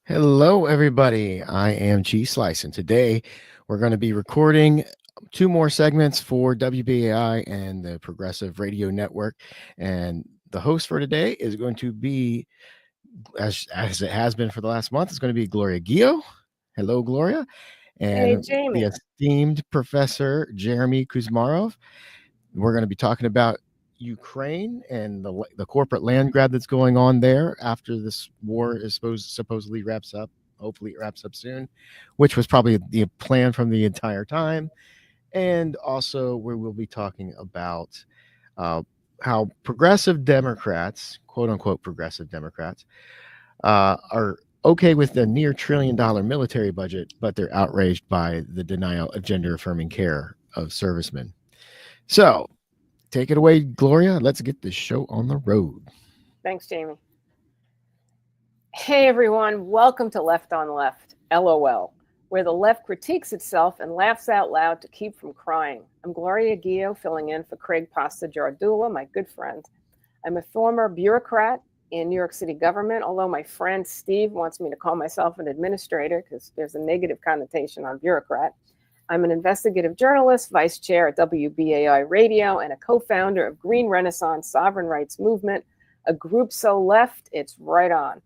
Hello, everybody. I am CheeseSlice, and today we're going to be recording two more segments for WBAI and the Progressive Radio Network. And the host for today is going to be, as it has been for the last month, it's going to be Gloria Guillo. Hello, Gloria. And Hey, Jayme. the esteemed Professor Jayme Kuzmarov. We're going to be talking about Ukraine and the corporate land grab that's going on there after this war is supposedly wraps up. Hopefully it wraps up soon, which was probably the plan from the entire time. And also we will be talking about how progressive Democrats, quote unquote progressive Democrats, are okay with the near $1 trillion military budget, but they're outraged by the denial of gender affirming care of servicemen. So take it away, Gloria. Let's get this show on the road. Thanks, Jayme. Hey, everyone. Welcome to Left on Left, LOL, where the left critiques itself and laughs out loud to keep from crying. I'm Gloria Guillo, filling in for Craig Pasta Jardula, my good friend. I'm a former bureaucrat in New York City government, although my friend Steve wants me to call myself an administrator because there's a negative connotation on bureaucrat. I'm an investigative journalist, vice chair at WBAI Radio, and a co-founder of Green Renaissance Sovereign Rights Movement, a group so left, it's right on.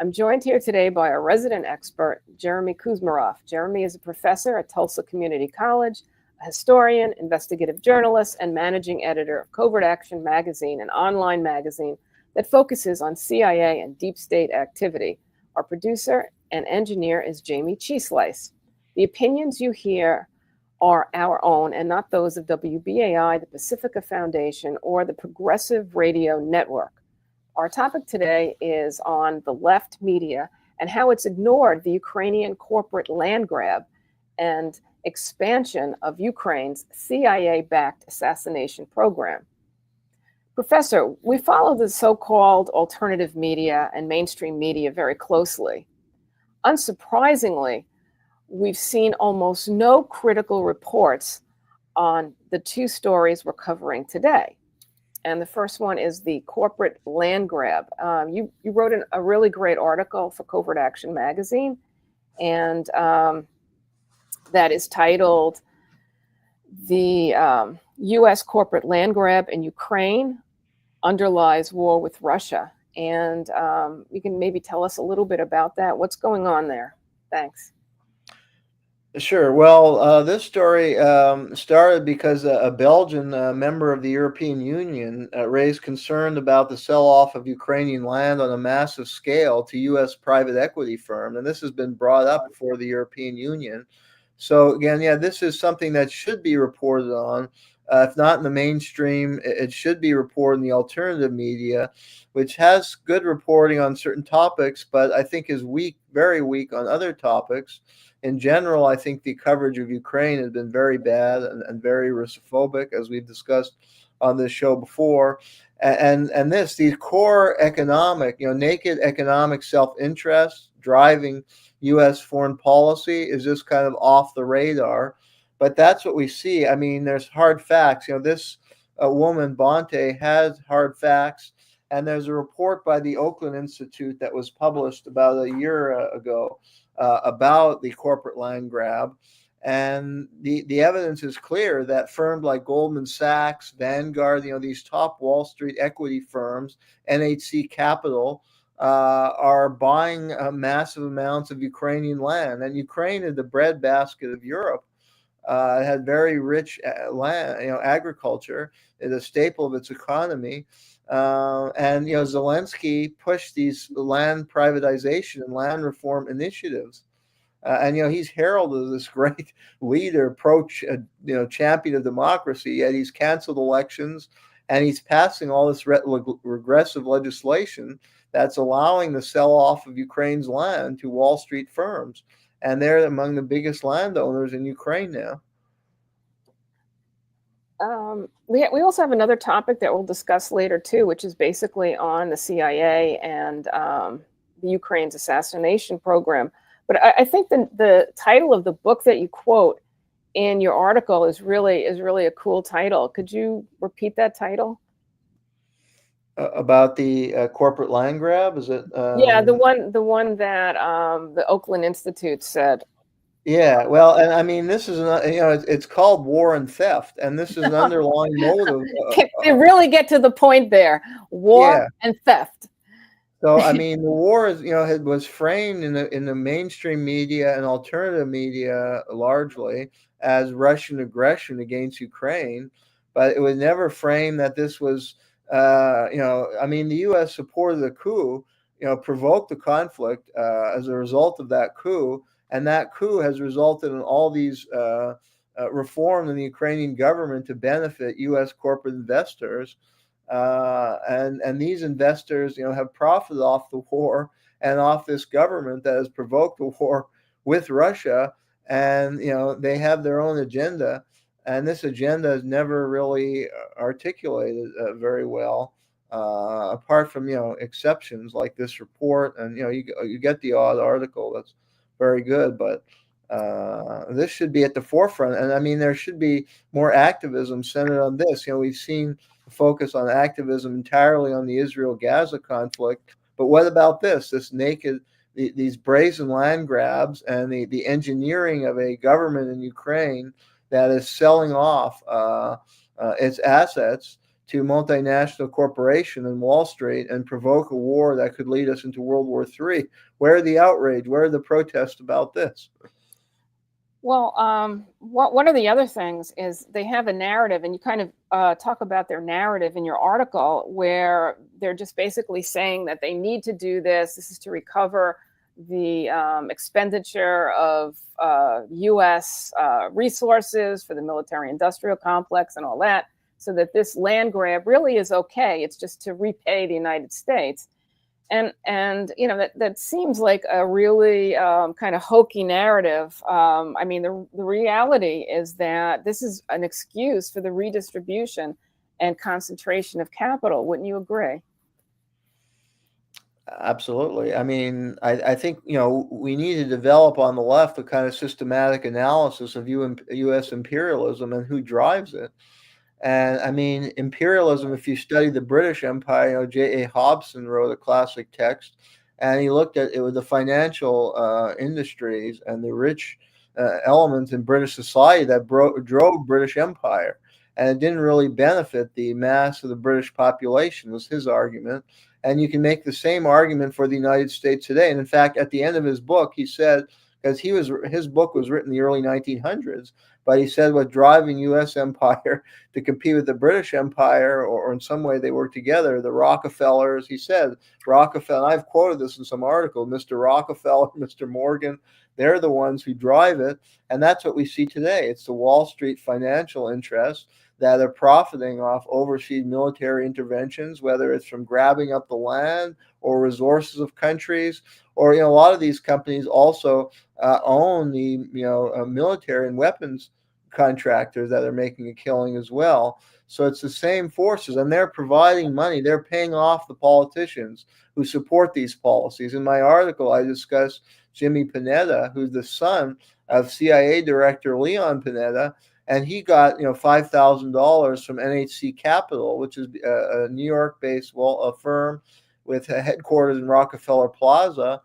I'm joined here today by our resident expert, Jayme Kuzmarov. Jayme is a professor at Tulsa Community College, a historian, investigative journalist, and managing editor of Covert Action Magazine, an online magazine that focuses on CIA and deep state activity. Our producer and engineer is Jayme CheeseSlice. The opinions you hear are our own and not those of WBAI, the Pacifica Foundation, or the Progressive Radio Network. Our topic today is on the left media and how it's ignored the Ukrainian corporate land grab and expansion of Ukraine's CIA-backed assassination program. Professor, we follow the so-called alternative media and mainstream media very closely. Unsurprisingly, we've seen almost no critical reports on the two stories we're covering today. And the first one is the corporate land grab. You wrote a really great article for Covert Action Magazine, and that is titled The U.S. Corporate Land Grab in Ukraine Underlies War with Russia. And you can maybe tell us a little bit about that. What's going on there? Thanks. Sure. Well, this story started because a Belgian member of the European Union raised concern about the sell-off of Ukrainian land on a massive scale to U.S. private equity firm, and this has been brought up before the European Union. So again, this is something that should be reported on. If not in the mainstream, it should be reported in the alternative media, which has good reporting on certain topics, but I think is weak, very weak on other topics. In general, I think the coverage of Ukraine has been very bad and very Russophobic, as we've discussed on this show before. And these core economic, naked economic self-interest driving U.S. foreign policy is just kind of off the radar. But that's what we see. I mean, there's hard facts. This woman, Bonte, has hard facts. And there's a report by the Oakland Institute that was published about a year ago about the corporate land grab. And the evidence is clear that firms like Goldman Sachs, Vanguard, these top Wall Street equity firms, NHC Capital, are buying massive amounts of Ukrainian land. And Ukraine is the breadbasket of Europe. It had very rich land, agriculture is a staple of its economy. And Zelensky pushed these land privatization and land reform initiatives. And he's heralded as this great leader, champion of democracy. Yet he's canceled elections, and he's passing all this regressive legislation that's allowing the sell-off of Ukraine's land to Wall Street firms, and they're among the biggest landowners in Ukraine now. We also have another topic that we'll discuss later too, which is basically on the CIA and the Ukraine's assassination program. But I think the title of the book that you quote in your article is really a cool title. Could you repeat that title? About the corporate land grab, is it? Yeah, the one that the Oakland Institute said. Yeah, well, and I mean, this is it's called War and Theft, and this is an underlying motive. They really get to the point there: war and theft. So I mean, the war is was framed in the mainstream media and alternative media largely as Russian aggression against Ukraine, but it was never framed that this was I mean, the U.S. supported the coup, provoked the conflict as a result of that coup. And that coup has resulted in all these reforms in the Ukrainian government to benefit U.S. corporate investors. And these investors, have profited off the war and off this government that has provoked the war with Russia. And, they have their own agenda. And this agenda is never really articulated very well, apart from, exceptions like this report. And, you get the odd article that's very good, but this should be at the forefront. And I mean, there should be more activism centered on this. We've seen a focus on activism entirely on the Israel-Gaza conflict, but what about these brazen land grabs and the engineering of a government in Ukraine that is selling off its assets to multinational corporation and Wall Street and provoke a war that could lead us into World War III? Where are the outrage? Where are the protests about this? Well, one of the other things is they have a narrative, and you kind of talk about their narrative in your article, where they're just basically saying that they need to do this. This is to recover the expenditure of U.S. Resources for the military-industrial complex and all that, so that this land grab really is okay. It's just to repay the United States. And that seems like a really kind of hokey narrative. I mean, the reality is that this is an excuse for the redistribution and concentration of capital. Wouldn't you agree? Absolutely. I mean, I think, we need to develop on the left a kind of systematic analysis of U.S. imperialism and who drives it. And I mean, imperialism, if you study the British Empire, J.A. Hobson wrote a classic text, and he looked at it with the financial industries and the rich elements in British society that drove British Empire. And it didn't really benefit the mass of the British population, was his argument. And you can make the same argument for the United States today. And in fact, at the end of his book, he said, because his book was written in the early 1900s, but he said what driving U.S. empire to compete with the British Empire, or in some way they work together, the Rockefellers, he said, Rockefeller, I've quoted this in some article, Mr. Rockefeller, Mr. Morgan, they're the ones who drive it. And that's what we see today. It's the Wall Street financial interests that are profiting off overseas military interventions, whether it's from grabbing up the land or resources of countries, or a lot of these companies also own the military and weapons contractors that are making a killing as well. So it's the same forces, and they're providing money. They're paying off the politicians who support these policies. In my article, I discuss Jayme Panetta, who's the son of CIA Director Leon Panetta, and he got $5,000 from NHC Capital, which is a New York-based firm with a headquarters in Rockefeller Plaza,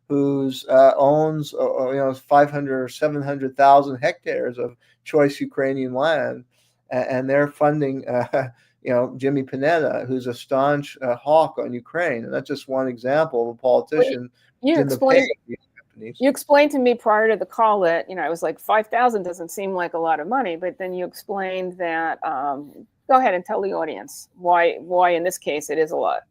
who's owns 500 or 700,000 hectares of choice Ukrainian land, and they're funding Jayme Panetta, who's a staunch hawk on Ukraine. And that's just one example of a politician. You explain companies. You explained to me prior to the call that, I was like, 5,000 doesn't seem like a lot of money, but then you explained that, go ahead and tell the audience why in this case it is a lot.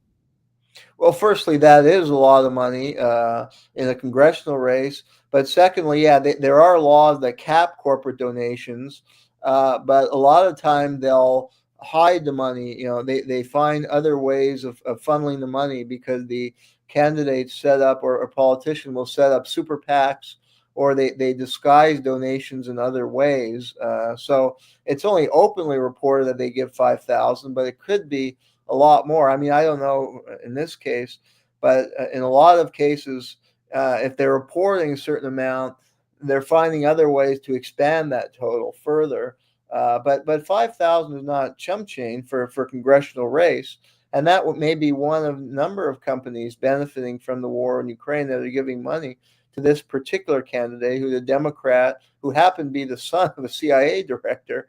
Well, firstly, that is a lot of money in a congressional race. But secondly, yeah, there are laws that cap corporate donations, but a lot of time they'll hide the money. They find other ways of funneling the money because the candidates set up, or a politician will set up super PACs, or they disguise donations in other ways. So it's only openly reported that they give 5,000, but it could be a lot more. I mean, I don't know in this case, but in a lot of cases, if they're reporting a certain amount, they're finding other ways to expand that total further. But 5,000 is not chump change for a congressional race, and that may be one of a number of companies benefiting from the war in Ukraine that are giving money to this particular candidate, who's a Democrat who happened to be the son of a CIA director,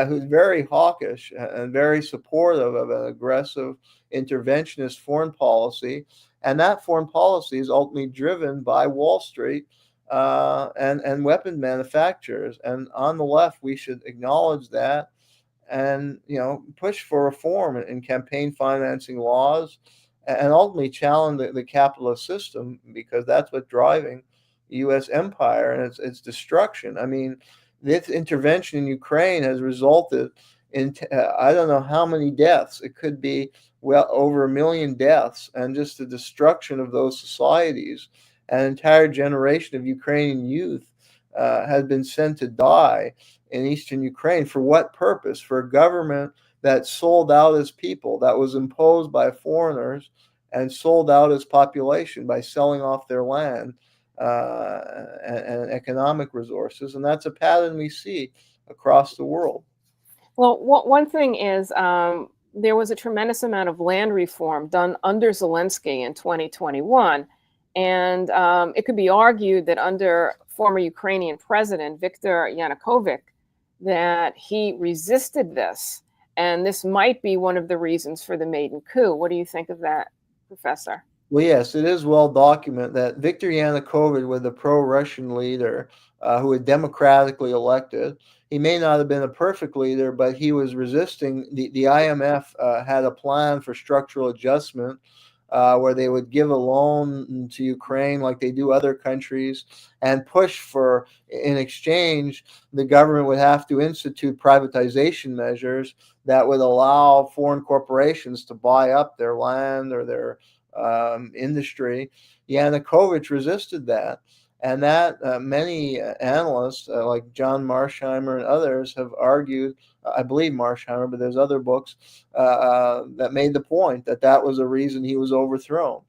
who's very hawkish and very supportive of an aggressive interventionist foreign policy. And that foreign policy is ultimately driven by Wall Street and weapon manufacturers. And on the left, we should acknowledge that and push for reform in campaign financing laws, and ultimately challenge the capitalist system, because that's what's driving U.S. empire and its destruction. I mean, this intervention in Ukraine has resulted in I don't know how many deaths. It could be well over 1 million deaths, and just the destruction of those societies. An entire generation of Ukrainian youth has been sent to die in eastern Ukraine. For what purpose? For a government that sold out its people, that was imposed by foreigners and sold out its population by selling off their land and economic resources. And that's a pattern we see across the world. Well, one thing is there was a tremendous amount of land reform done under Zelensky in 2021. And it could be argued that under former Ukrainian President Viktor Yanukovych, that he resisted this. And this might be one of the reasons for the maiden coup. What do you think of that, Professor? Well, yes, it is well documented that Viktor Yanukovych was a pro-Russian leader who was democratically elected. He may not have been a perfect leader, but he was resisting. The IMF had a plan for structural adjustment where they would give a loan to Ukraine like they do other countries, and push for, in exchange, the government would have to institute privatization measures that would allow foreign corporations to buy up their land or their industry. Yanukovych resisted that, and that many analysts like John Marsheimer and others have argued. I believe Marsheimer, but there's other books that made the point that that was a reason he was overthrown,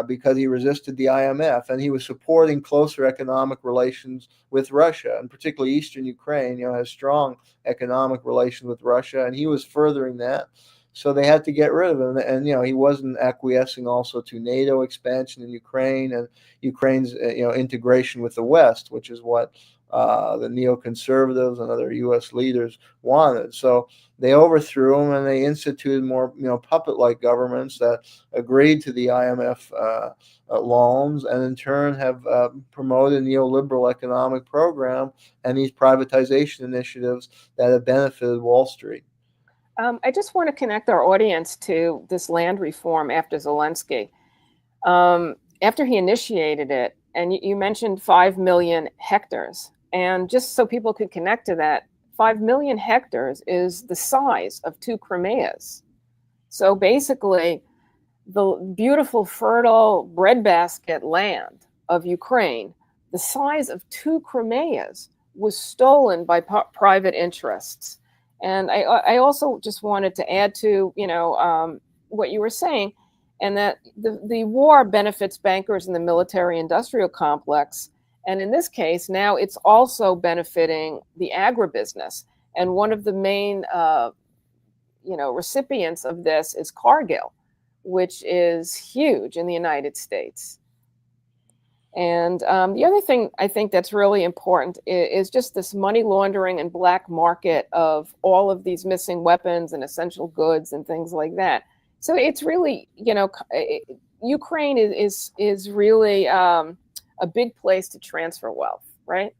because he resisted the IMF and he was supporting closer economic relations with Russia, and particularly eastern Ukraine, has strong economic relations with Russia, and he was furthering that. So they had to get rid of him, and he wasn't acquiescing also to NATO expansion in Ukraine and Ukraine's integration with the West, which is what the neoconservatives and other U.S. leaders wanted. So they overthrew him, and they instituted more puppet-like governments that agreed to the IMF loans, and in turn have promoted neoliberal economic program and these privatization initiatives that have benefited Wall Street. I just want to connect our audience to this land reform after Zelensky. After he initiated it, and you mentioned 5 million hectares, and just so people could connect to that, 5 million hectares is the size of 2 Crimeas. So basically, the beautiful, fertile breadbasket land of Ukraine, the size of 2 Crimeas, was stolen by private interests. And I also just wanted to add to, what you were saying, and that the war benefits bankers in the military-industrial complex. And in this case, now it's also benefiting the agribusiness. And one of the main, recipients of this is Cargill, which is huge in the United States. And the other thing I think that's really important is just this money laundering and black market of all of these missing weapons and essential goods and things like that. So it's really, Ukraine is really a a big place to transfer wealth, right?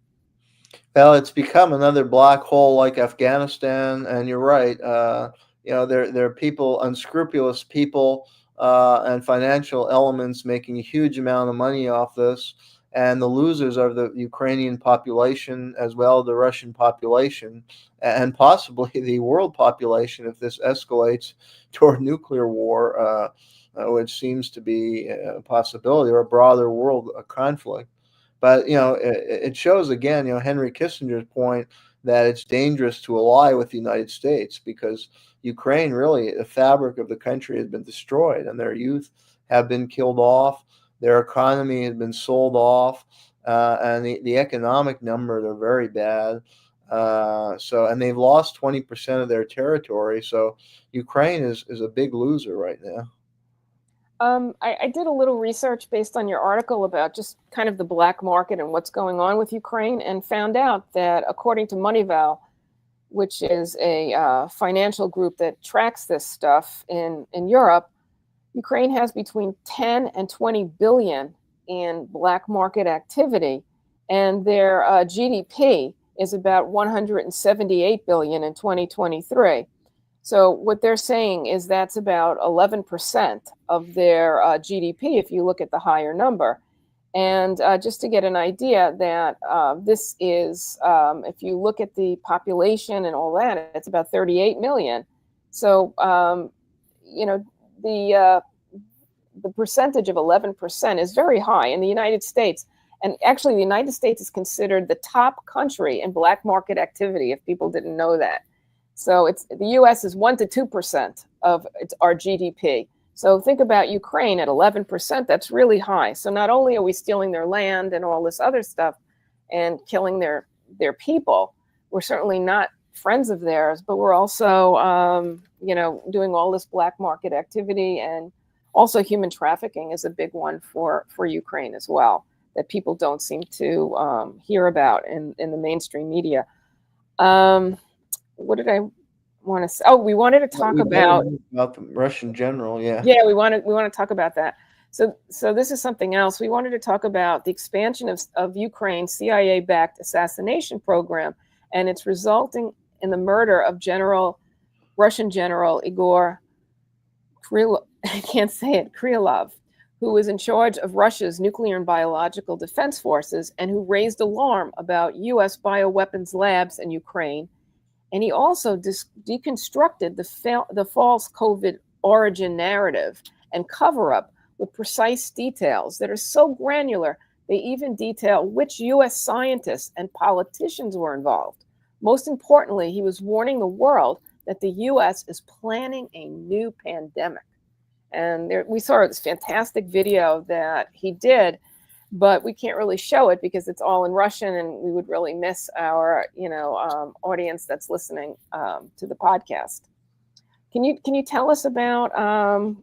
Well, it's become another black hole like Afghanistan, and you're right. There are people, unscrupulous people, and financial elements making a huge amount of money off this, and the losers are the Ukrainian population as well as the Russian population, and possibly the world population if this escalates toward nuclear war, which seems to be a possibility, or a broader world conflict. But it shows again, Henry Kissinger's point that it's dangerous to ally with the United States because Ukraine, really, the fabric of the country has been destroyed, and their youth have been killed off. Their economy has been sold off, and the economic numbers are very bad. And they've lost 20% of their territory. So Ukraine is a big loser right now. I did a little research based on your article about just kind of the black market and what's going on with Ukraine, and found out that according to Moneyval, which is a financial group that tracks this stuff in Europe, Ukraine has between 10 and 20 billion in black market activity, and their GDP is about 178 billion in 2023. So what they're saying is that's about 11% of their GDP if you look at the higher number. And just to get an idea that this is, if you look at the population and all that, it's about 38 million. So, the percentage of 11% is very high in the United States. And actually, the United States is considered the top country in black market activity, if people didn't know that. So the U.S. is 1 to 2% of our GDP. So think about Ukraine at 11%. That's really high. So not only are we stealing their land and all this other stuff and killing their people, we're certainly not friends of theirs, but we're also, doing all this black market activity, and also human trafficking is a big one for Ukraine as well, that people don't seem to hear about in the mainstream media. What did I want to say? Oh, we wanted to talk about the Russian general. Yeah. Yeah, we want to talk about that. So this is something else. We wanted to talk about the expansion of Ukraine's CIA-backed assassination program, and it's resulting in the murder of Russian General Igor Krylov, I can't say it, Krylov, who was in charge of Russia's nuclear and biological defense forces, and who raised alarm about U.S. bioweapons labs in Ukraine. And he also deconstructed the false COVID origin narrative and cover-up with precise details that are so granular, they even detail which U.S. scientists and politicians were involved. Most importantly, he was warning the world that the U.S. is planning a new pandemic. And we saw this fantastic video that he did, but we can't really show it because it's all in Russian, and we would really miss our, audience that's listening to the podcast. Can you tell us about, a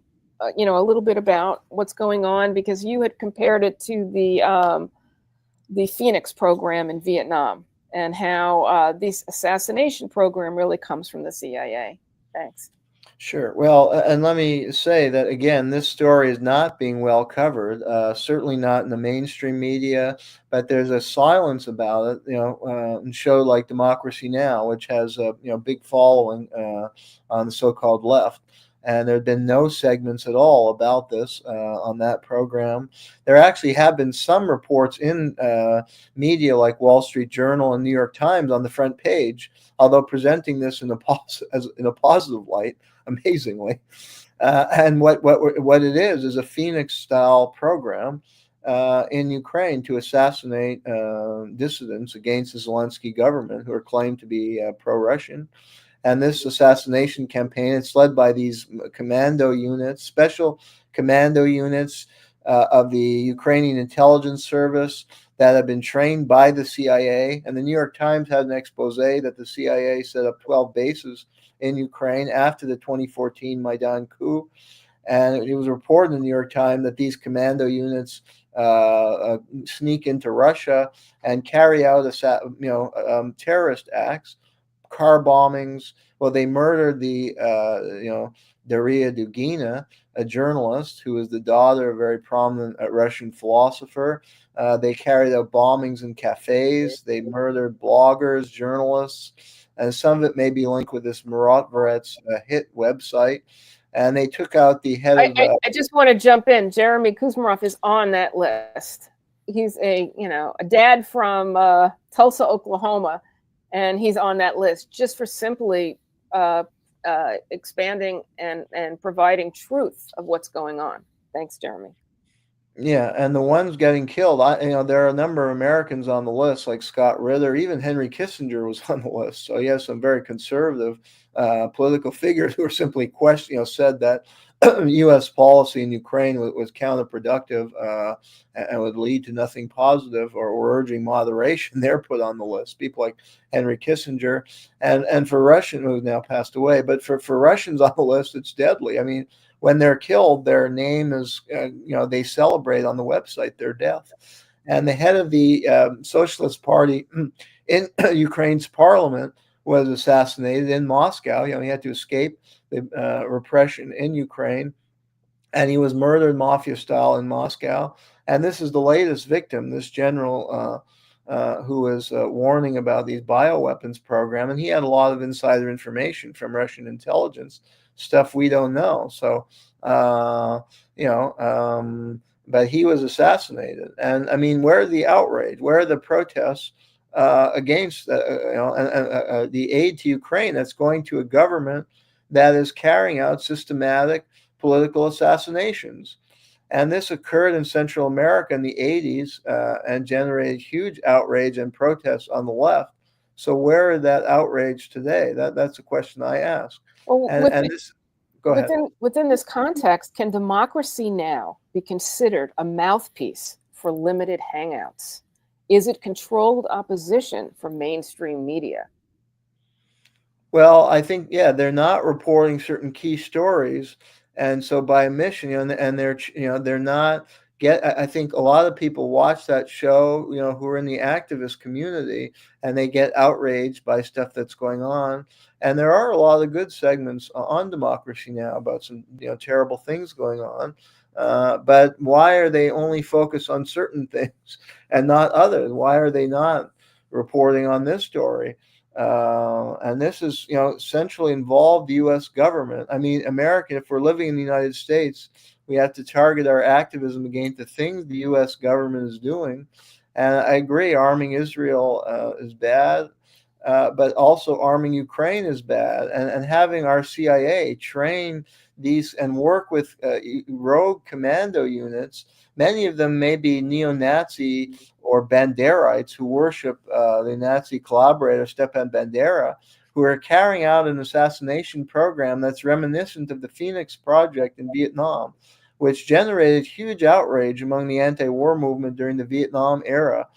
little bit about what's going on, because you had compared it to the Phoenix program in Vietnam, and how this assassination program really comes from the CIA. Thanks. Sure. Well, and let me say that again, this story is not being well covered. Certainly not in the mainstream media, but there's a silence about it. In show like Democracy Now!, which has a big following on the so-called left, and there have been no segments at all about this on that program. There actually have been some reports in media like Wall Street Journal and New York Times on the front page, although presenting this in a positive light. Amazingly, and what it is a Phoenix-style program in Ukraine to assassinate dissidents against the Zelensky government who are claimed to be pro-Russian. And this assassination campaign, it's led by these commando units, special commando units of the Ukrainian intelligence service that have been trained by the CIA. And the New York Times had an expose that the CIA set up 12 bases in Ukraine after the 2014 Maidan coup. And it was reported in the New York Times that these commando units sneak into Russia and carry out terrorist acts, car bombings. Well, they murdered the Daria Dugina, a journalist who was the daughter of a very prominent Russian philosopher. They carried out bombings in cafes. They murdered bloggers, journalists, and some of it may be linked with this Muratvaret's hit website. And they took out the head of. I just want to jump in. Jayme Kuzmarov is on that list. He's a dad from Tulsa, Oklahoma, and he's on that list just for simply expanding and providing truth of what's going on. Thanks, Jayme. Yeah, and the ones getting killed, there are a number of Americans on the list, like Scott Ritter. Even Henry Kissinger was on the list. So you have some very conservative political figures who are simply said that U.S. policy in Ukraine was counterproductive and would lead to nothing positive, or were urging moderation. They're put on the list. People like Henry Kissinger, and for Russian, who's now passed away, but for Russians on the list, it's deadly. I mean, when they're killed, their name is, they celebrate on the website their death. And the head of the Socialist Party in Ukraine's parliament was assassinated in Moscow. He had to escape the repression in Ukraine, and he was murdered mafia style in Moscow. And this is the latest victim, this general who was warning about these bioweapons program, and he had a lot of insider information from Russian intelligence, stuff we don't know. So, but he was assassinated. And I mean, where are the outrage? Where are the protests against, the aid to Ukraine that's going to a government that is carrying out systematic political assassinations? And this occurred in Central America in the 80s and generated huge outrage and protests on the left. So where is that outrage today? That's a question I ask. Well, go ahead. Within this context, can democracy now be considered a mouthpiece for limited hangouts? Is it controlled opposition for mainstream media? Well, I think, yeah, they're not reporting certain key stories. And so by omission, and they're not I think a lot of people watch that show, who are in the activist community, and they get outraged by stuff that's going on. And there are a lot of good segments on Democracy Now! About some, terrible things going on. But why are they only focused on certain things and not others? Why are they not reporting on this story? And this is, centrally involved the U.S. government. I mean, America, if we're living in the United States, we have to target our activism against the things the U.S. government is doing. And I agree, arming Israel is bad, but also arming Ukraine is bad. And having our CIA train these and work with rogue commando units, many of them may be neo-Nazi or Banderites who worship the Nazi collaborator Stepan Bandera, who are carrying out an assassination program that's reminiscent of the Phoenix Project in Vietnam, which generated huge outrage among the anti-war movement during the Vietnam era,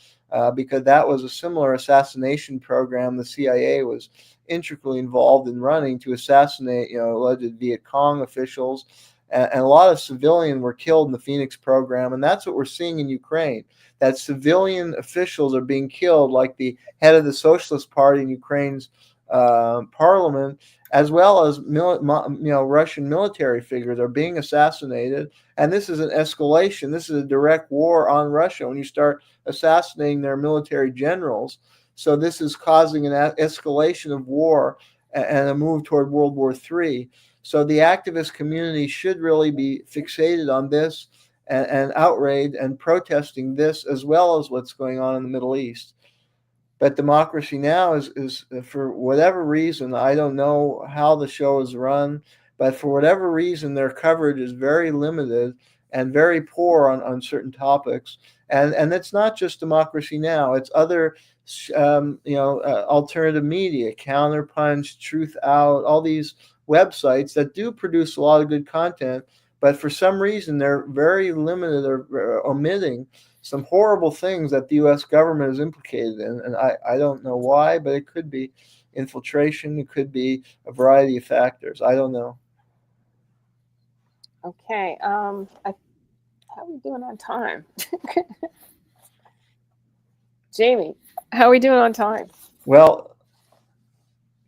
because that was a similar assassination program the CIA was intricately involved in running to assassinate, alleged Viet Cong officials. And a lot of civilians were killed in the Phoenix program. And that's what we're seeing in Ukraine, that civilian officials are being killed, like the head of the Socialist Party in Ukraine's parliament, as well as Russian military figures are being assassinated. And this is an escalation. This is a direct war on Russia when you start assassinating their military generals. So this is causing an escalation of war and a move toward World War III. So the activist community should really be fixated on this and outraged and protesting this, as well as what's going on in the Middle East. But Democracy Now! is for whatever reason, I don't know how the show is run, but for whatever reason, their coverage is very limited and very poor on certain topics. And it's not just Democracy Now! It's other, alternative media, Counterpunch, Truth Out, all these websites that do produce a lot of good content, but for some reason they're very limited or omitting some horrible things that the U.S. government is implicated in. And I don't know why, but it could be infiltration. It could be a variety of factors. I don't know. Okay. How are we doing on time? Jayme, how are we doing on time? Well,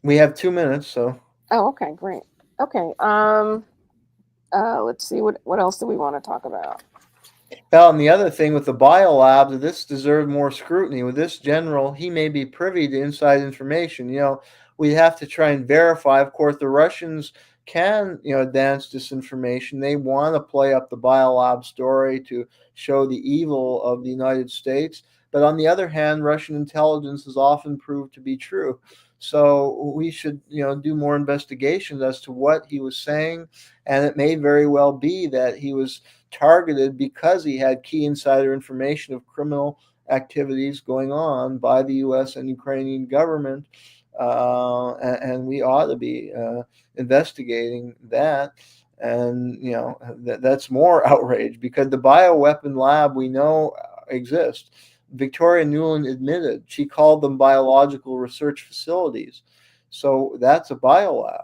We have 2 minutes, so. Oh, okay, great. Okay. Let's see, what else do we want to talk about? Well, and the other thing with the biolabs, this deserved more scrutiny. With this general, he may be privy to inside information. We have to try and verify. Of course, the Russians can, advance disinformation. They want to play up the biolab story to show the evil of the United States. But on the other hand, Russian intelligence has often proved to be true. So we should, do more investigations as to what he was saying. And it may very well be that he was targeted because he had key insider information of criminal activities going on by the U.S. and Ukrainian government, and we ought to be investigating that. And that's more outrage because the bioweapon lab we know exists. Victoria Nuland admitted she called them biological research facilities, so that's a biolab.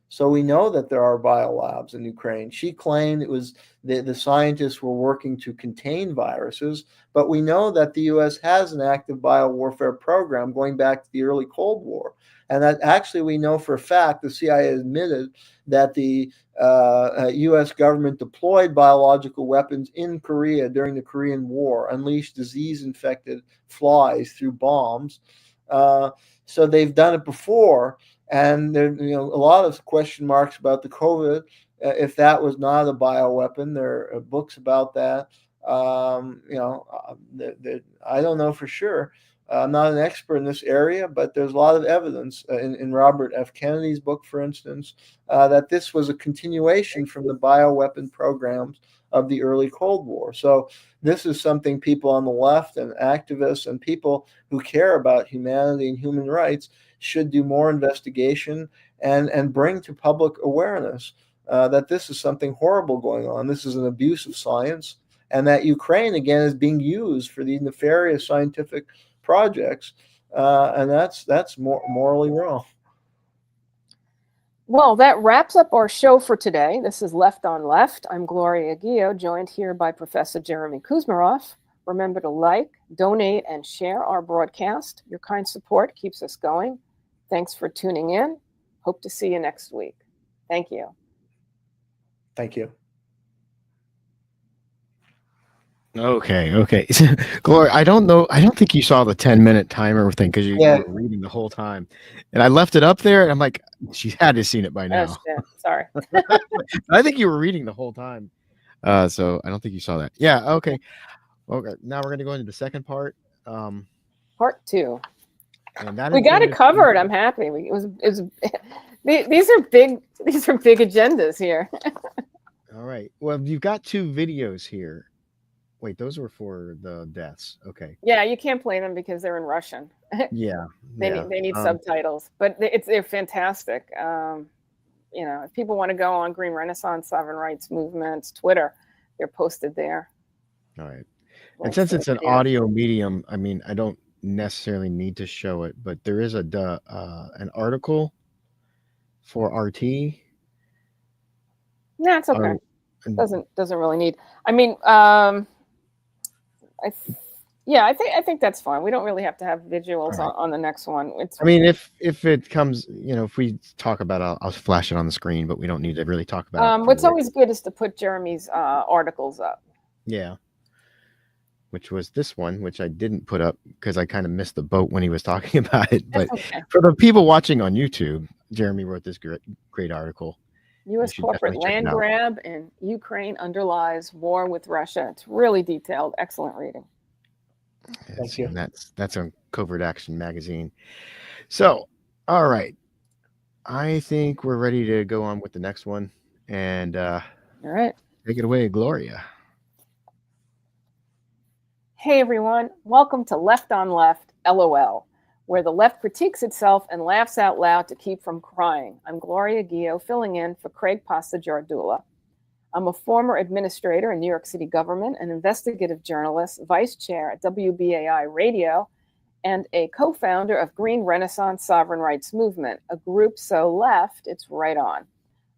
So we know that there are biolabs in Ukraine. She claimed it was the scientists were working to contain viruses, but we know that the U.S. has an active biowarfare program going back to the early Cold War. And that actually we know for a fact, the CIA admitted that the U.S. government deployed biological weapons in Korea during the Korean War, unleashed disease-infected flies through bombs. So they've done it before. And there, a lot of question marks about the COVID, if that was not a bioweapon. There are books about that. I don't know for sure. I'm not an expert in this area, but there's a lot of evidence in Robert F. Kennedy's book, for instance, that this was a continuation from the bioweapon programs of the early Cold War. So this is something people on the left and activists and people who care about humanity and human rights should do more investigation and bring to public awareness that this is something horrible going on. This is an abuse of science, and that Ukraine, again, is being used for these nefarious scientific projects, and that's morally wrong. Well, that wraps up our show for today. This is Left on Left. I'm Gloria Guillo, joined here by Professor Jayme Kuzmarov. Remember to like, donate, and share our broadcast. Your kind support keeps us going. Thanks for tuning in. Hope to see you next week. Thank you. Thank you. Okay. Gloria, I don't think you saw the 10-minute timer thing because you were reading the whole time. And I left it up there and I'm like, she had to have seen it by now. Oh, shit. Sorry. I think you were reading the whole time. So I don't think you saw that. Yeah, okay. Okay. Now we're gonna go into the second part. Part 2. And that we got it covered. I'm happy. These are big agendas here. All right. Well, you've got 2 videos here. Wait, those were for the deaths. Okay. Yeah, you can't play them because they're in Russian. Yeah. They need subtitles, but they're fantastic. If people want to go on Green Renaissance, Sovereign Rights Movement, Twitter, they're posted there. All right. And since it's an audio medium, I mean, I don't necessarily need to show it, but there is an article for RT. No, it's okay. Doesn't really need. I mean, I think that's fine. We don't really have to have visuals on the next one. I mean, if it comes, if we talk about it, I'll flash it on the screen, but we don't need to really talk about it. What's always good is to put Jeremy's articles up. Yeah. Which was this one, which I didn't put up because I kind of missed the boat when he was talking about it. But for the people watching on YouTube, Jayme wrote this great article. U.S. corporate land grab in Ukraine underlies war with Russia. It's really detailed. Excellent reading. Thank you. And that's on Covert Action Magazine. So, all right. I think we're ready to go on with the next one. And all right. Take it away, Gloria. Hey, everyone. Welcome to Left on Left, LOL, where the left critiques itself and laughs out loud to keep from crying. I'm Gloria Guillo, filling in for Craig Pasta-Jardula. I'm a former administrator in New York City government, an investigative journalist, vice chair at WBAI Radio, and a co-founder of Green Renaissance Sovereign Rights Movement, a group so left, it's right on.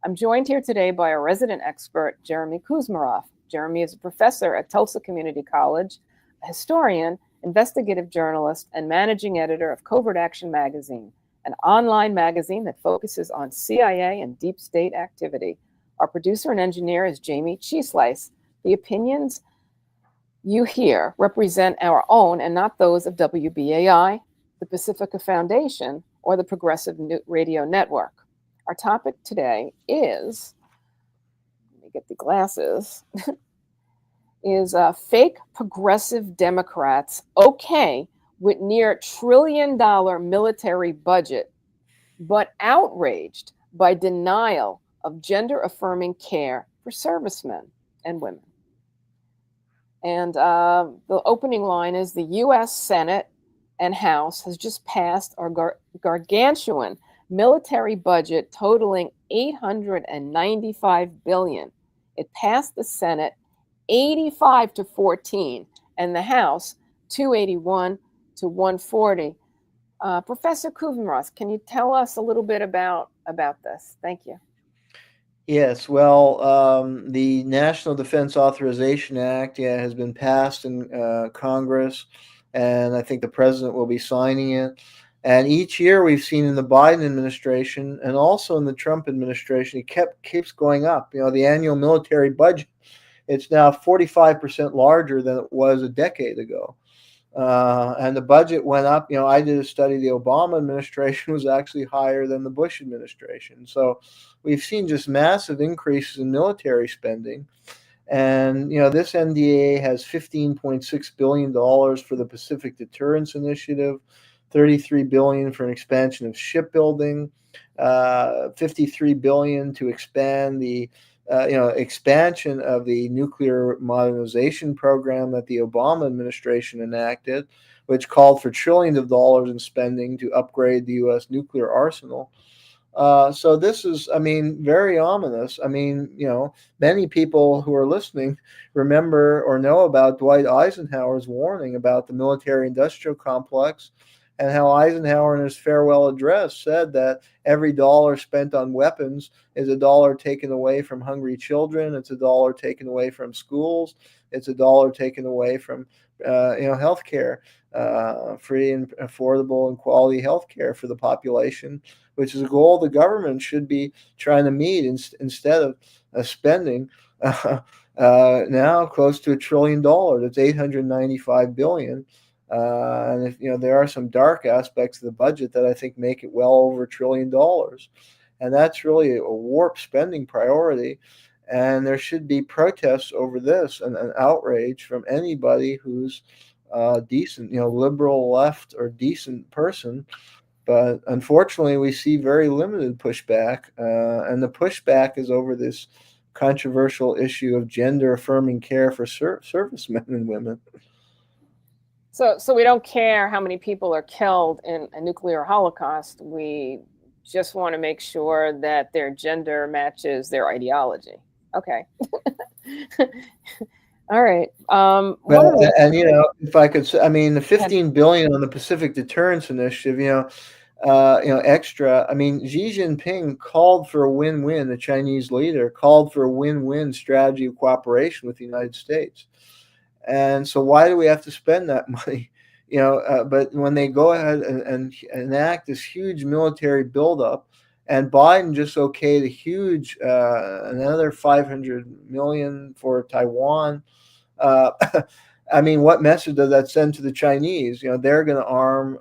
I'm joined here today by a resident expert, Jayme Kuzmarov. Jayme is a professor at Tulsa Community College, a historian, investigative journalist, and managing editor of Covert Action Magazine. an online magazine that focuses on CIA and deep state activity. Our producer and engineer is Jayme CheeseSlice. The opinions you hear represent our own and not those of WBAI, the Pacifica Foundation, or the Progressive Radio Network. Our topic today is, let me get the glasses, is fake progressive Democrats okay with near $1 trillion military budget, but outraged by denial of gender-affirming care for servicemen and women. And the opening line is the U.S. Senate and House has just passed our gargantuan military budget totaling $895 billion. It passed the Senate 85-14 and the House 281 to 140. Professor Kuzmarov, can you tell us a little bit about this? Thank you. Yes, well, the National Defense Authorization Act, has been passed in Congress, and I think the president will be signing it. And each year we've seen in the Biden administration and also in the Trump administration, it keeps going up. The annual military budget, it's now 45% larger than it was a decade ago. And the budget went up. I did a study. The Obama administration was actually higher than the Bush administration. So we've seen just massive increases in military spending. And, this NDA has $15.6 billion for the Pacific Deterrence Initiative, $33 billion for an expansion of shipbuilding, $53 billion to expand the expansion of the nuclear modernization program that the Obama administration enacted, which called for trillions of dollars in spending to upgrade the U.S. nuclear arsenal. So this is, very ominous. Many people who are listening remember or know about Dwight Eisenhower's warning about the military-industrial complex, and how Eisenhower in his farewell address said that every dollar spent on weapons is a dollar taken away from hungry children. It's a dollar taken away from schools. It's a dollar taken away from, health care, free and affordable and quality health care for the population, which is a goal the government should be trying to meet instead of spending now close to $1 trillion. That's $895 billion. And if, there are some dark aspects of the budget that I think make it well over $1 trillion. And that's really a warped spending priority. And there should be protests over this and an outrage from anybody who's decent, liberal, left, or decent person. But unfortunately, we see very limited pushback. And the pushback is over this controversial issue of gender-affirming care for servicemen and women. So we don't care how many people are killed in a nuclear holocaust. We just want to make sure that their gender matches their ideology. Okay. All right. If I could say, the $15 billion on the Pacific Deterrence Initiative, extra. Xi Jinping called for a win-win. The Chinese leader called for a win-win strategy of cooperation with the United States. And so why do we have to spend that money? But when they go ahead and enact this huge military buildup, and Biden just okayed a huge another $500 million for Taiwan. What message does that send to the Chinese? They're going to arm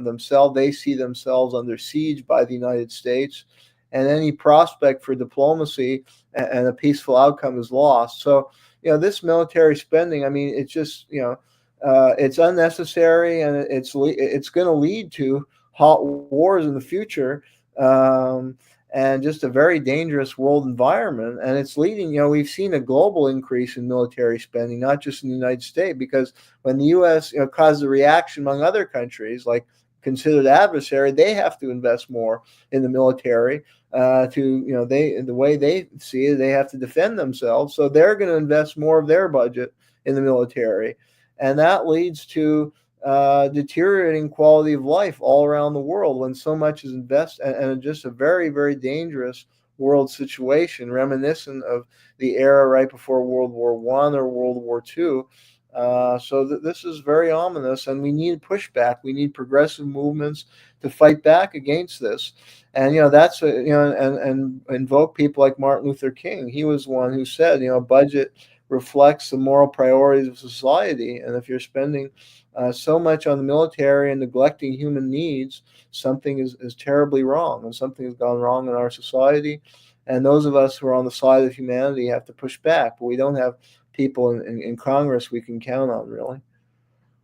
themselves. They see themselves under siege by the United States, and any prospect for diplomacy and a peaceful outcome is lost. So, this military spending, it's just, it's unnecessary, and it's going to lead to hot wars in the future, and just a very dangerous world environment. And it's leading, we've seen a global increase in military spending, not just in the United States, because when the U.S., causes a reaction among other countries, like considered adversary, they have to invest more in the military. The way they see it, they have to defend themselves. So they're going to invest more of their budget in the military. And that leads to deteriorating quality of life all around the world when so much is invested, and just a very, very dangerous world situation, reminiscent of the era right before World War I or World War II, This is very ominous, and we need pushback. We need progressive movements to fight back against this. And that's and invoke people like Martin Luther King. He was one who said, budget reflects the moral priorities of society, and if you're spending so much on the military and neglecting human needs, something is terribly wrong, and something has gone wrong in our society. And those of us who are on the side of humanity have to push back, but we don't have people in Congress we can count on, really.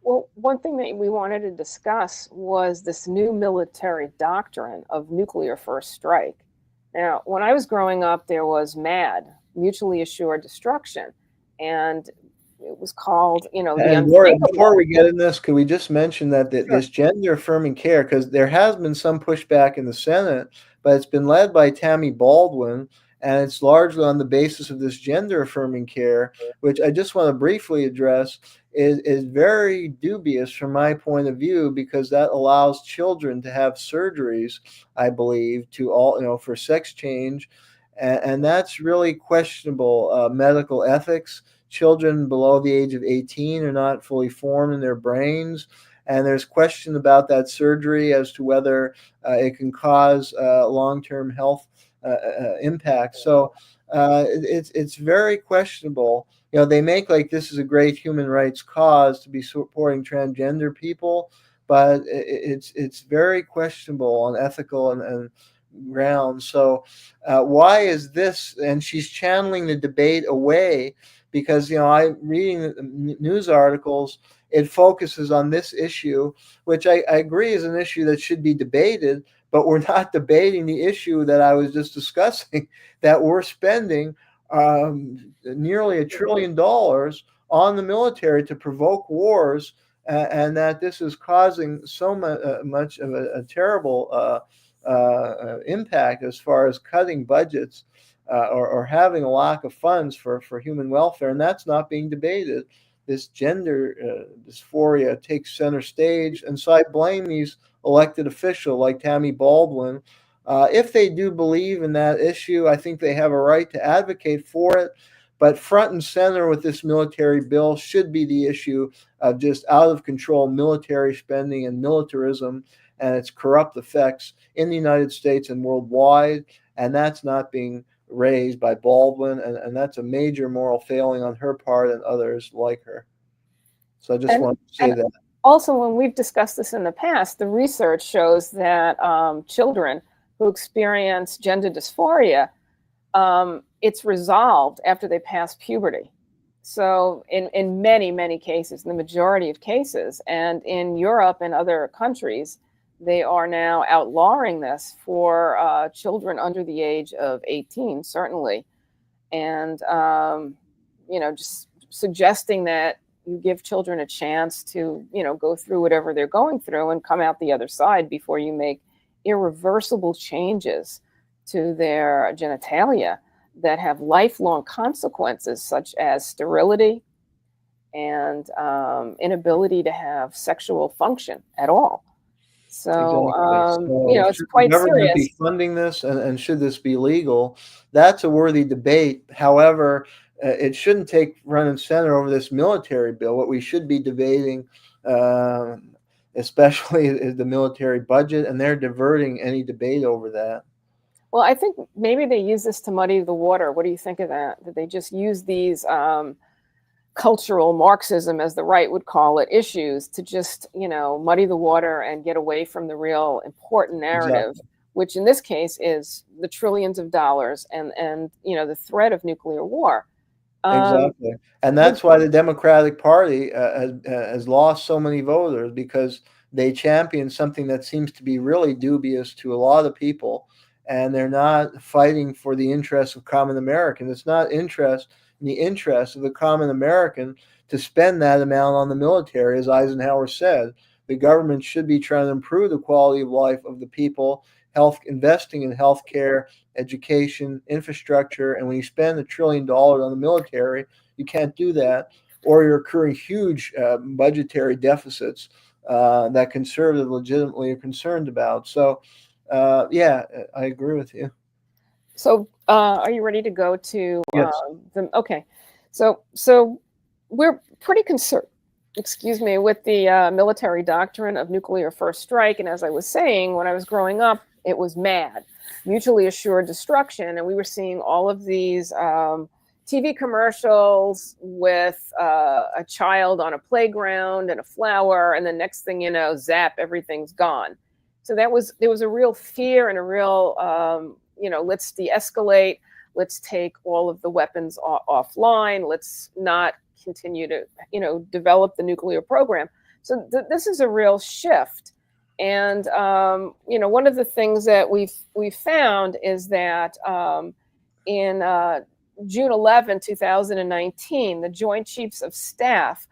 Well, one thing that we wanted to discuss was this new military doctrine of nuclear first strike. Now, when I was growing up, there was MAD, mutually assured destruction, and it was called, the And Gloria, unthinkable. before we get in this, could we just mention that Sure. this gender affirming care, because there has been some pushback in the Senate, but it's been led by Tammy Baldwin, and it's largely on the basis of this gender affirming care, which I just want to briefly address, is very dubious from my point of view, because that allows children to have surgeries, I believe, to all, for sex change, and that's really questionable medical ethics. Children below the age of 18 are not fully formed in their brains, and there's question about that surgery as to whether it can cause long-term health impact. So it's very questionable. They make like this is a great human rights cause to be supporting transgender people, but it's very questionable on ethical and grounds. So why is this? And she's channeling the debate away, because I reading the news articles, it focuses on this issue, which I agree is an issue that should be debated, but we're not debating the issue that I was just discussing, that we're spending nearly $1 trillion on the military to provoke wars, and that this is causing so much of a terrible impact as far as cutting budgets or having a lack of funds for human welfare, and that's not being debated. This gender dysphoria takes center stage, and so I blame these elected officials like Tammy Baldwin. If they do believe in that issue, I think they have a right to advocate for it, but front and center with this military bill should be the issue of just out of control military spending and militarism and its corrupt effects in the United States and worldwide, and that's not being raised by Baldwin, and that's a major moral failing on her part and others like her. So I just want to say that. Also, when we've discussed this in the past, the research shows that children who experience gender dysphoria, it's resolved after they pass puberty. So in many, many cases, in the majority of cases, and in Europe and other countries, they are now outlawing this for children under the age of 18, certainly. And, just suggesting that you give children a chance to, go through whatever they're going through and come out the other side before you make irreversible changes to their genitalia that have lifelong consequences, such as sterility and inability to have sexual function at all. So, exactly. it's quite serious. Should the government be funding this, and should this be legal? That's a worthy debate. However, it shouldn't take front and center over this military bill. What we should be debating, especially, is the military budget, and they're diverting any debate over that. Well, I think maybe they use this to muddy the water. What do you think of that? That they just use these cultural Marxism, as the right would call it, issues to just, muddy the water and get away from the real important narrative, exactly, which in this case is the trillions of dollars and the threat of nuclear war. Exactly. And that's why the Democratic Party has lost so many voters, because they champion something that seems to be really dubious to a lot of people, and they're not fighting for the interests of common Americans. It's not in the interest of the common American to spend that amount on the military. As Eisenhower said, the government should be trying to improve the quality of life of the people, investing in healthcare, education, infrastructure. And when you spend $1 trillion on the military, you can't do that, or you're incurring huge budgetary deficits that conservatives legitimately are concerned about. So, yeah, I agree with you. So, are you ready to go to yes. Okay? So we're pretty concerned, with the military doctrine of nuclear first strike. And as I was saying, when I was growing up, it was MAD, mutually assured destruction. And we were seeing all of these TV commercials with a child on a playground and a flower. And the next thing you know, zap, everything's gone. So there was a real fear and a real, let's de-escalate. Let's take all of the weapons offline. Let's not continue to, develop the nuclear program. So this is a real shift. And, one of the things that we've found is that in June 11, 2019, the Joint Chiefs of Staff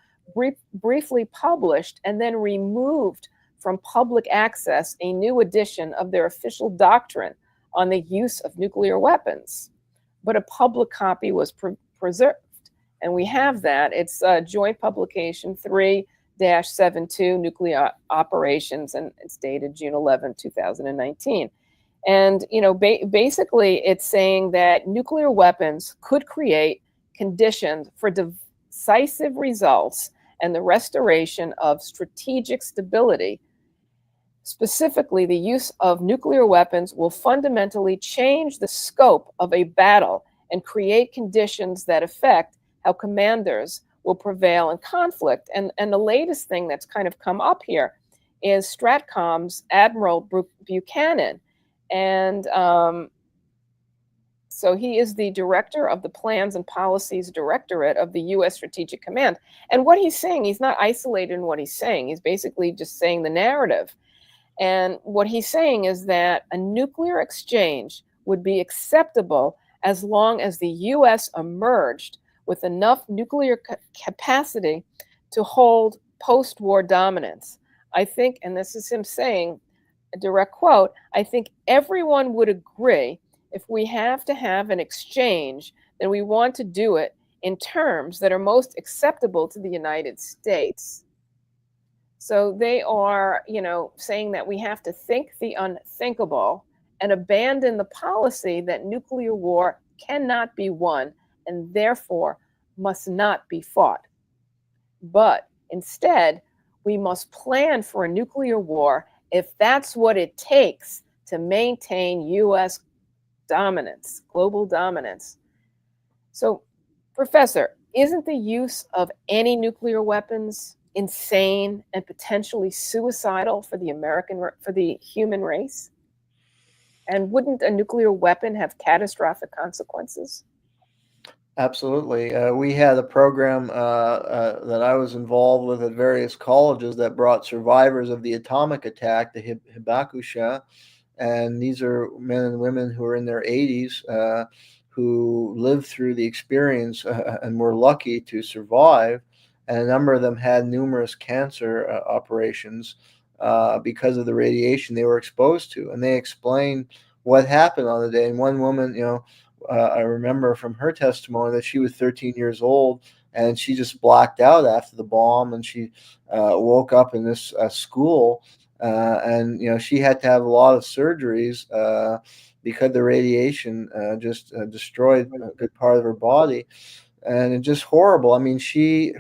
briefly published and then removed from public access a new edition of their official doctrine on the use of nuclear weapons. But a public copy was preserved. And we have that. It's Joint Publication 3-72, Nuclear Operations, and it's dated June 11, 2019. And, basically it's saying that nuclear weapons could create conditions for decisive results and the restoration of strategic stability. Specifically, the use of nuclear weapons will fundamentally change the scope of a battle and create conditions that affect how commanders will prevail in conflict. And the latest thing that's kind of come up here is Stratcom's Admiral Buchanan. And so he is the director of the Plans and Policies Directorate of the U.S. Strategic Command. And what he's saying, he's not isolated in what he's saying. He's basically just saying the narrative. And what he's saying is that a nuclear exchange would be acceptable as long as the U.S. emerged with enough nuclear capacity to hold post-war dominance. I think, and this is him saying, a direct quote, I think everyone would agree if we have to have an exchange, then we want to do it in terms that are most acceptable to the United States. So they are, saying that we have to think the unthinkable and abandon the policy that nuclear war cannot be won and therefore must not be fought. But instead, we must plan for a nuclear war if that's what it takes to maintain U.S. dominance, global dominance. So, Professor, isn't the use of any nuclear weapons insane and potentially suicidal for the human race? And wouldn't a nuclear weapon have catastrophic consequences? Absolutely. We had a program that I was involved with at various colleges that brought survivors of the atomic attack, the Hibakusha, and these are men and women who are in their 80s who lived through the experience and were lucky to survive. And a number of them had numerous cancer operations because of the radiation they were exposed to. And they explained what happened on the day. And one woman, I remember from her testimony that she was 13 years old and she just blacked out after the bomb, and she woke up in this school and she had to have a lot of surgeries because the radiation just destroyed a good part of her body. And it's just horrible. I mean,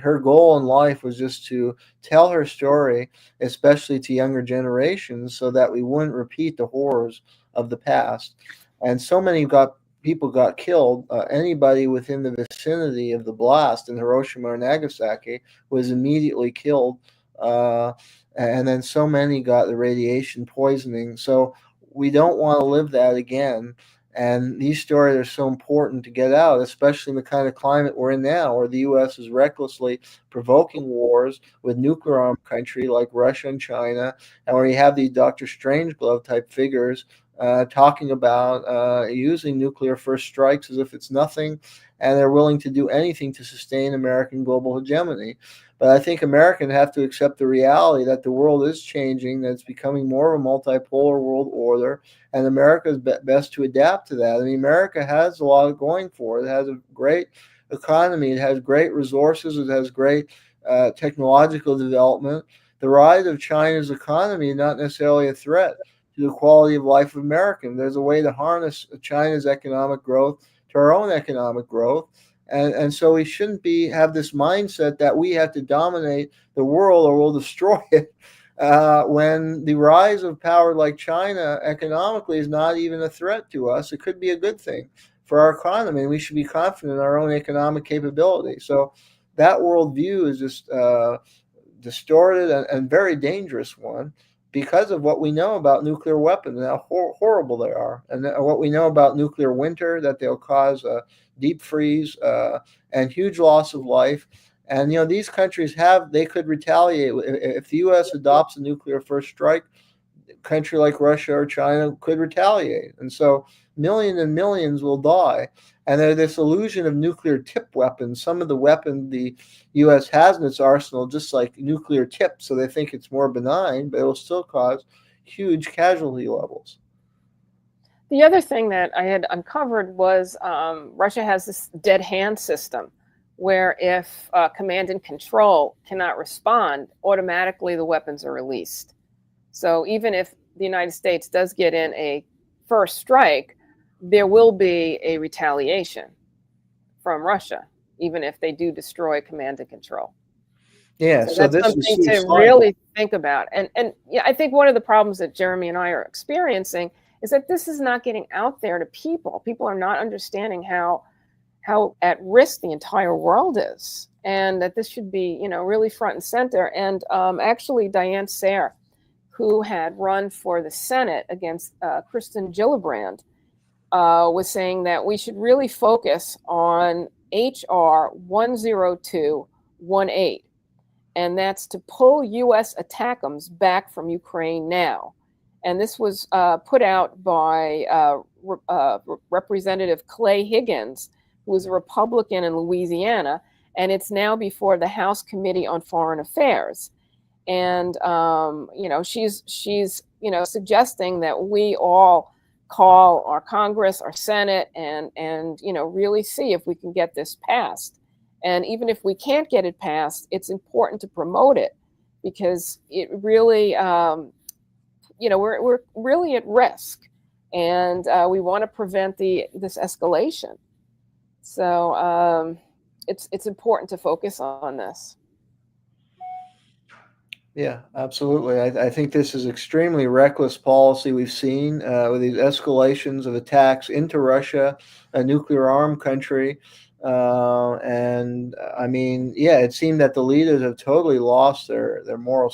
her goal in life was just to tell her story, especially to younger generations, so that we wouldn't repeat the horrors of the past. And so many people got killed. Anybody within the vicinity of the blast in Hiroshima or Nagasaki was immediately killed. And then so many got the radiation poisoning. So we don't want to live that again. And these stories are so important to get out, especially in the kind of climate we're in now, where the U.S. is recklessly provoking wars with nuclear-armed countries like Russia and China, and where you have these Dr. Strangelove type figures talking about using nuclear first strikes as if it's nothing, and they're willing to do anything to sustain American global hegemony. But I think Americans have to accept the reality that the world is changing, that it's becoming more of a multipolar world order, and America is best to adapt to that. I mean, America has a lot going for it. It has a great economy. It has great resources. It has great technological development. The rise of China's economy is not necessarily a threat to the quality of life of Americans. There's a way to harness China's economic growth to our own economic growth. And so we shouldn't have this mindset that we have to dominate the world or we'll destroy it. When the rise of power like China economically is not even a threat to us, it could be a good thing for our economy. And we should be confident in our own economic capability. So that worldview is just distorted and very dangerous one because of what we know about nuclear weapons and how horrible they are, and what we know about nuclear winter, that they'll cause a deep freeze and huge loss of life. And these countries they could retaliate if the U.S. adopts a nuclear first strike. A country like Russia or China could retaliate, and so millions and millions will die. And there's this illusion of nuclear tip weapons. Some of the weapons the U.S. has in its arsenal, just like nuclear tips, so they think it's more benign, but it will still cause huge casualty levels. The other thing that I had uncovered was Russia has this dead hand system where if command and control cannot respond, automatically the weapons are released. So even if the United States does get in a first strike, there will be a retaliation from Russia, even if they do destroy command and control. Yeah, so that's something to really think about. And yeah, I think one of the problems that Jeremy and I are experiencing is that this is not getting out there to people. People are not understanding how at risk the entire world is, and that this should be, really front and center. And actually, Diane Sayre, who had run for the Senate against Kristen Gillibrand, was saying that we should really focus on HR 10218, and that's to pull U.S. ATACMS back from Ukraine now. And this was put out by Representative Clay Higgins, who was a Republican in Louisiana, and it's now before the House Committee on Foreign Affairs. And she's suggesting that we all call our Congress, our Senate, and really see if we can get this passed. And even if we can't get it passed, it's important to promote it, because it really, we're really at risk, and we want to prevent this escalation. So it's important to focus on this. Yeah, absolutely. I think this is extremely reckless policy we've seen with these escalations of attacks into Russia, a nuclear armed country. And I mean, yeah, it seemed that the leaders have totally lost their moral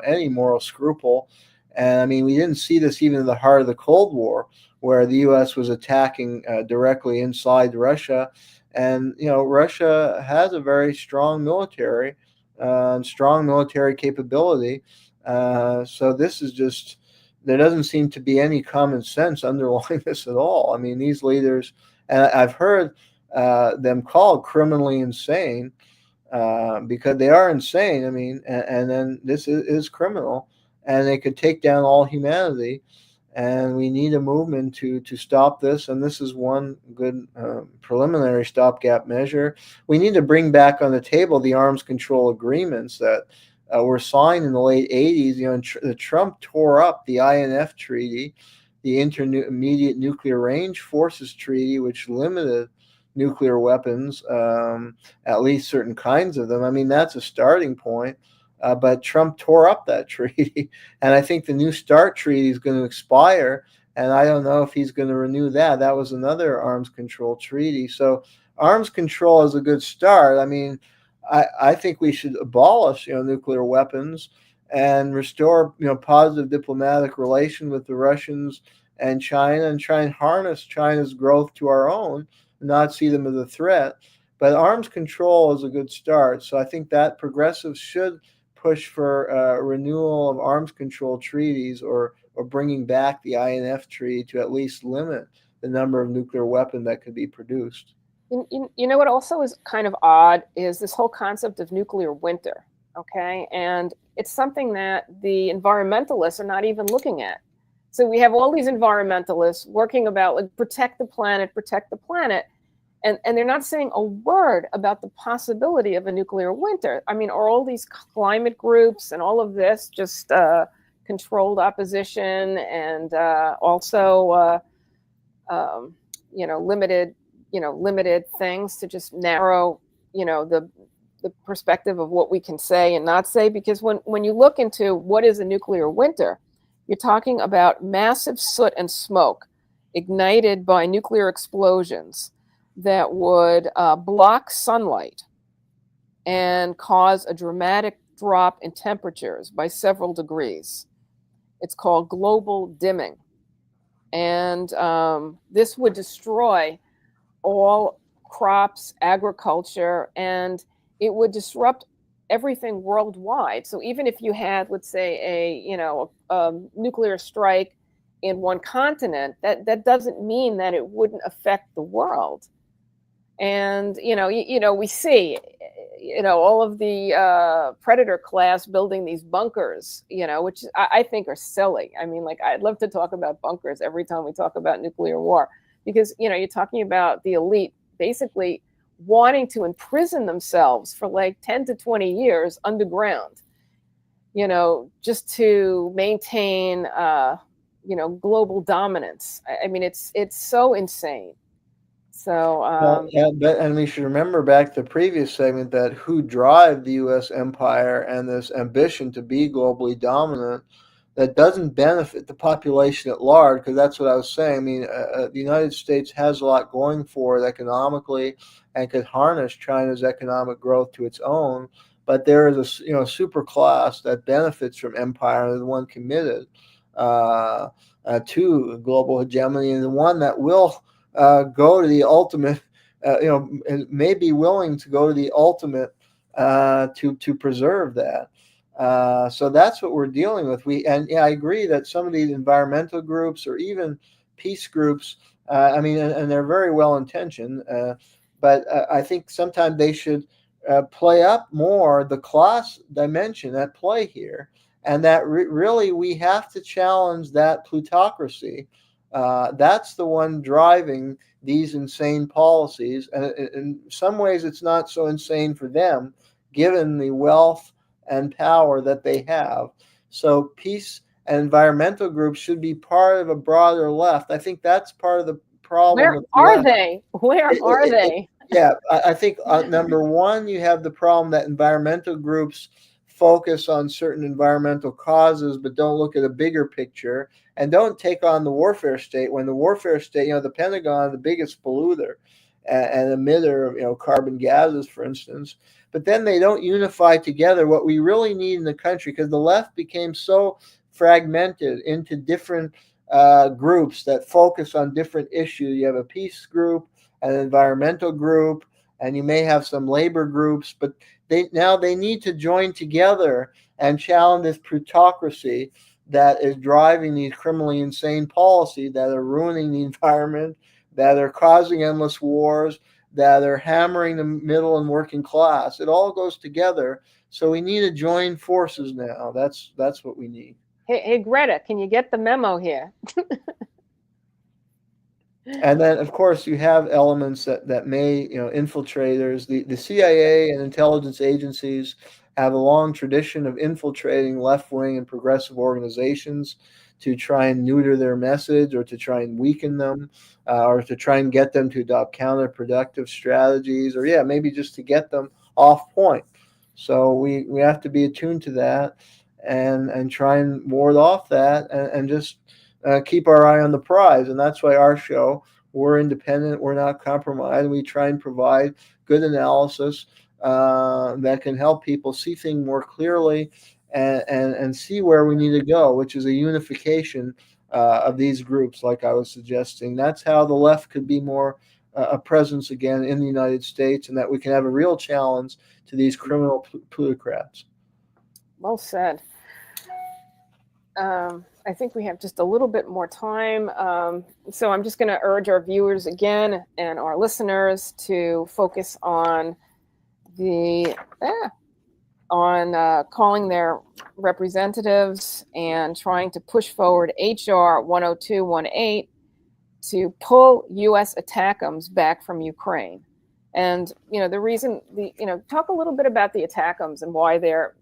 any moral scruple. And I mean, we didn't see this even in the heart of the Cold War, where the U.S. was attacking directly inside Russia. And Russia has a very strong military. Strong military capability. So this is just, there doesn't seem to be any common sense underlying this at all. I mean, these leaders, and I've heard them called criminally insane because they are insane. I mean, and then this is criminal, and they could take down all humanity. And we need a movement to stop this. And this is one good preliminary stopgap measure. We need to bring back on the table the arms control agreements that were signed in the late 80s. Trump tore up the INF Treaty, the Intermediate Nuclear Range Forces Treaty, which limited nuclear weapons, at least certain kinds of them. I mean, that's a starting point. But Trump tore up that treaty, and I think the New START treaty is going to expire, and I don't know if he's going to renew that. That was another arms control treaty. So arms control is a good start. I mean, I think we should abolish, nuclear weapons and restore, positive diplomatic relation with the Russians and China, and try and harness China's growth to our own, and not see them as a threat. But arms control is a good start. So I think that progressives should push for renewal of arms control treaties, or bringing back the INF treaty to at least limit the number of nuclear weapons that could be produced. You know what also is kind of odd is this whole concept of nuclear winter, okay? And it's something that the environmentalists are not even looking at. So we have all these environmentalists working about, like, protect the planet. And they're not saying a word about the possibility of a nuclear winter. I mean, are all these climate groups and all of this just controlled opposition, and also, limited limited things to just narrow, the perspective of what we can say and not say. Because when you look into what is a nuclear winter, you're talking about massive soot and smoke ignited by nuclear explosions that would block sunlight and cause a dramatic drop in temperatures by several degrees. It's called global dimming. And this would destroy all crops, agriculture, and it would disrupt everything worldwide. So even if you had, let's say, a nuclear strike in one continent, that doesn't mean that it wouldn't affect the world. And we see, all of the predator class building these bunkers, which I think are silly. I mean, like, I'd love to talk about bunkers every time we talk about nuclear war, because you're talking about the elite basically wanting to imprison themselves for like 10 to 20 years underground, just to maintain global dominance. I mean, it's so insane. So and we should remember back to the previous segment that who drive the U.S. empire and this ambition to be globally dominant, that doesn't benefit the population at large, because that's what I was saying. I mean, the United States has a lot going for it economically and could harness China's economic growth to its own. But there is a super class that benefits from empire, and the one committed to global hegemony, and the one that will go to the ultimate, may be willing to go to the ultimate to preserve that. So that's what we're dealing with. I agree that some of these environmental groups or even peace groups, and they're very well intentioned, but I think sometimes they should play up more the class dimension at play here, and that really we have to challenge that plutocracy. That's the one driving these insane policies, and in some ways it's not so insane for them, given the wealth and power that they have. So peace and environmental groups should be part of a broader left. I think that's part of the problem. Where are they? Where are they? Yeah, I think number one, you have the problem that environmental groups focus on certain environmental causes, but don't look at a bigger picture and don't take on the warfare state. When the warfare state, the Pentagon, the biggest polluter and emitter of carbon gases, for instance, but then they don't unify together what we really need in the country, because the left became so fragmented into different groups that focus on different issues. You have a peace group, an environmental group, and you may have some labor groups, but they need to join together and challenge this plutocracy that is driving these criminally insane policies that are ruining the environment, that are causing endless wars, that are hammering the middle and working class. It all goes together. So we need to join forces now. That's what we need. Hey, Greta, can you get the memo here? And then, of course, you have elements that may, infiltrators. The CIA and intelligence agencies have a long tradition of infiltrating left-wing and progressive organizations to try and neuter their message, or to try and weaken them, or to try and get them to adopt counterproductive strategies, or maybe just to get them off point. So we have to be attuned to that and try and ward off that, and just keep our eye on the prize. And that's why our show, we're independent, we're not compromised. We try and provide good analysis that can help people see things more clearly and see where we need to go, which is a unification of these groups, like I was suggesting. That's how the left could be more a presence again in the United States, and that we can have a real challenge to these criminal plutocrats. Well said. I think we have just a little bit more time. So I'm just going to urge our viewers again and our listeners to focus on calling their representatives and trying to push forward HR 10218 to pull U.S. ATACMS back from Ukraine. And, the reason, talk a little bit about the ATACMS and why they're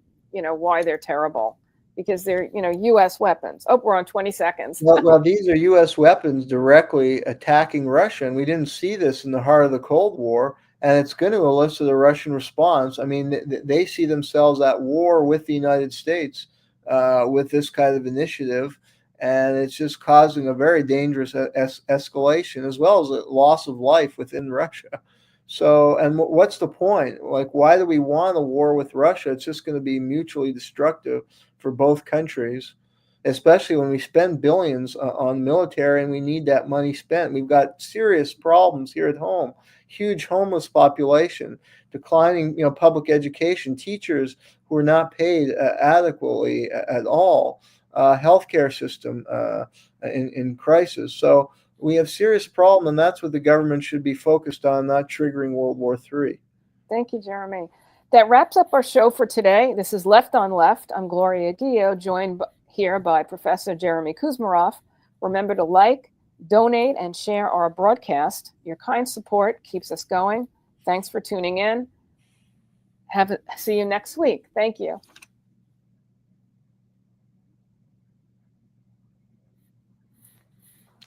terrible. because they're, U.S. weapons. Oh, we're on 20 seconds. Well, these are U.S. weapons directly attacking Russia, and we didn't see this in the heart of the Cold War, and it's going to elicit a Russian response. I mean, they see themselves at war with the United States with this kind of initiative, and it's just causing a very dangerous escalation, as well as a loss of life within Russia. So, and what's the point? Like, why do we want a war with Russia? It's just going to be mutually destructive for both countries, especially when we spend billions on military and we need that money spent. We've got serious problems here at home, huge homeless population, declining, public education, teachers who are not paid adequately at all, healthcare system in crisis. So we have serious problem, and that's what the government should be focused on, not triggering World War III. Thank you, Jayme. That wraps up our show for today. This is Left on Left. I'm Gloria Guillo, joined here by Professor Jayme Kuzmarov. Remember to like, donate, and share our broadcast. Your kind support keeps us going. Thanks for tuning in. See you next week. Thank you.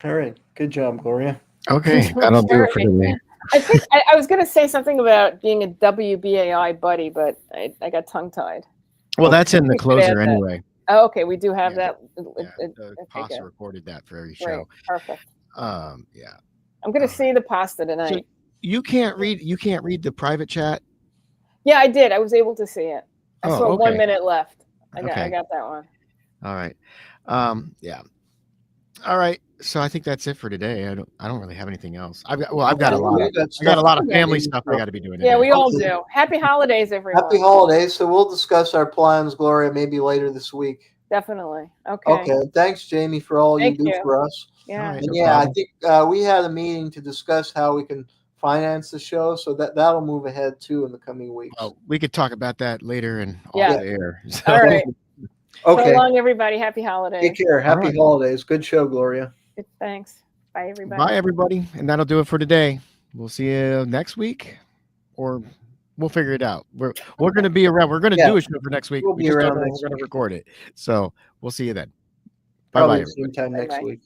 All right. Good job, Gloria. Okay, that'll do it for today. I think I was going to say something about being a WBAI buddy, but I got tongue-tied. Well, that's in the closer anyway. Oh, okay, we do have that. The pasta recorded that for every show. Right, perfect. Yeah. I'm going to see the pasta tonight. So you can't read the private chat? Yeah, I did. I was able to see it. I saw okay. 1 minute left. I got that one. All right. Yeah. All right. So I think that's it for today. I don't really have anything else. I've got a lot of family stuff I got to be doing today. Yeah, we all do. Happy holidays, everyone. Happy holidays. So we'll discuss our plans, Gloria, maybe later this week. Definitely. Okay. Okay. Thanks, Jayme, for all you do for us. Yeah. Right, and I think we had a meeting to discuss how we can finance the show, so that'll move ahead too in the coming weeks. Oh, we could talk about that later and off the air. So. All right. Okay. So long, everybody. Happy holidays. Take care. Happy holidays. Good show, Gloria. Thanks. Bye, everybody. Bye, everybody. And that'll do it for today. We'll see you next week, or we'll figure it out. We're going to be around. We're going to do a show for next week. We'll be around. We're going to record it. So we'll see you then. Probably bye. Same time next week.